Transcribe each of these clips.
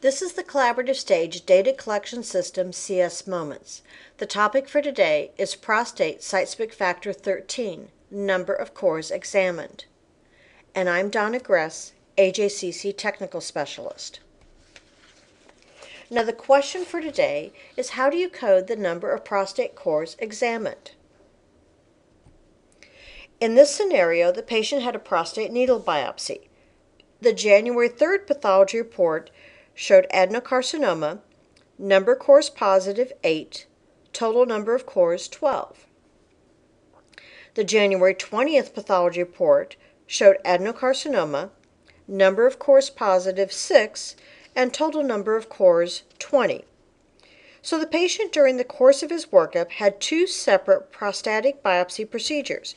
This is the Collaborative Stage Data Collection System CS Moments. The topic for today is Prostate Site-Specific Factor 13, Number of Cores Examined. And I'm Donna Gress, AJCC Technical Specialist. Now the question for today is, how do you code the number of prostate cores examined? In this scenario, the patient had a prostate needle biopsy. The January 3rd pathology report showed adenocarcinoma, number cores positive 8, total number of cores 12. The January 20th pathology report showed adenocarcinoma, number of cores positive 6, and total number of cores 20. So the patient during the course of his workup had two separate prostatic biopsy procedures.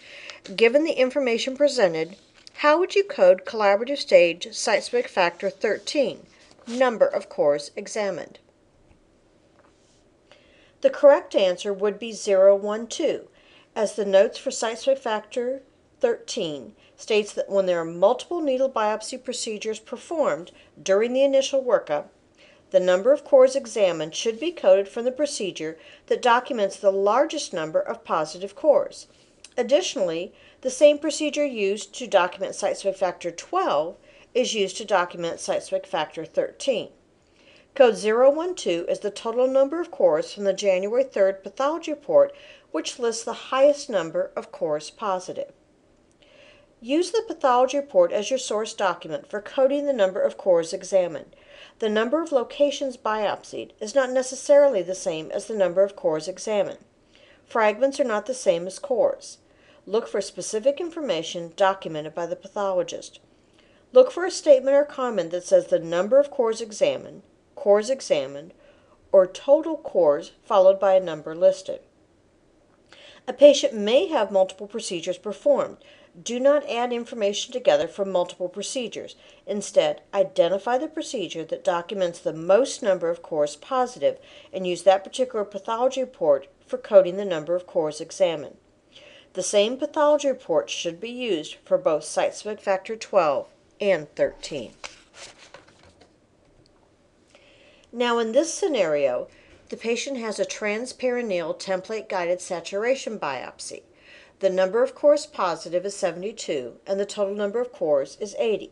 Given the information presented, how would you code collaborative stage site-specific factor 13, number of cores examined? The correct answer would be 012, as the notes for site-specific factor 13 states that when there are multiple needle biopsy procedures performed during the initial workup, the number of cores examined should be coded from the procedure that documents the largest number of positive cores. Additionally, the same procedure used to document site-specific factor 12 is used to document site-specific factor 13. Code 012 is the total number of cores from the January 3rd pathology report, which lists the highest number of cores positive. Use the pathology report as your source document for coding the number of cores examined. The number of locations biopsied is not necessarily the same as the number of cores examined. Fragments are not the same as cores. Look for specific information documented by the pathologist. Look for a statement or comment that says the number of cores examined, or total cores followed by a number listed. A patient may have multiple procedures performed. Do not add information together from multiple procedures. Instead, identify the procedure that documents the most number of cores positive and use that particular pathology report for coding the number of cores examined. The same pathology report should be used for both site-specific factor 12 and 13. Now in this scenario, the patient has a transperineal template-guided saturation biopsy. The number of cores positive is 72, and the total number of cores is 80.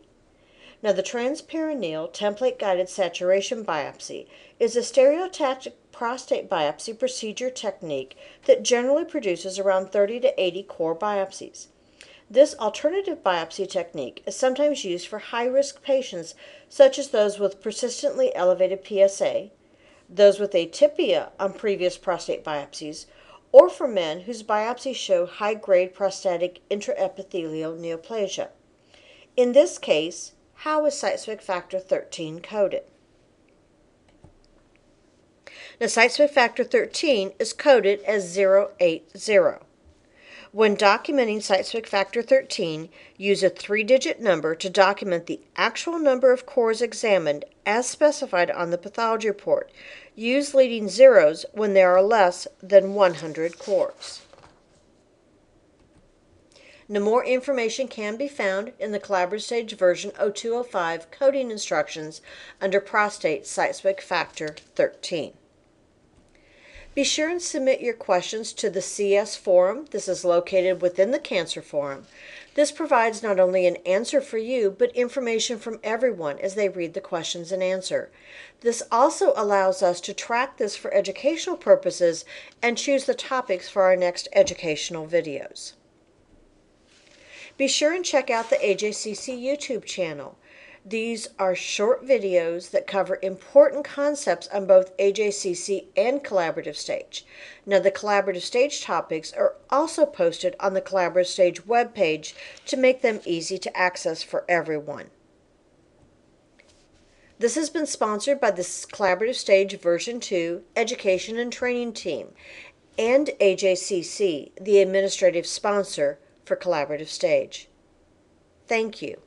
Now the transperineal template-guided saturation biopsy is a stereotactic prostate biopsy procedure technique that generally produces around 30 to 80 core biopsies. This alternative biopsy technique is sometimes used for high-risk patients such as those with persistently elevated PSA, those with atypia on previous prostate biopsies, or for men whose biopsies show high-grade prostatic intraepithelial neoplasia. In this case, how is site-specific factor 13 coded? Now, site-specific factor 13 is coded as 080. When documenting site-specific factor 13, use a 3-digit number to document the actual number of cores examined as specified on the pathology report. Use leading zeros when there are less than 100 cores. Now, more information can be found in the Collaborative Stage version 0205 coding instructions under Prostate Site-Specific Factor 13. Be sure and submit your questions to the CS Forum. This is located within the CAnswer Forum. This provides not only an answer for you, but information from everyone as they read the questions and answer. This also allows us to track this for educational purposes and choose the topics for our next educational videos. Be sure and check out the AJCC YouTube channel. These are short videos that cover important concepts on both AJCC and Collaborative Stage. Now, the Collaborative Stage topics are also posted on the Collaborative Stage webpage to make them easy to access for everyone. This has been sponsored by the Collaborative Stage version 2 Education and Training Team and AJCC, the administrative sponsor for Collaborative Stage. Thank you.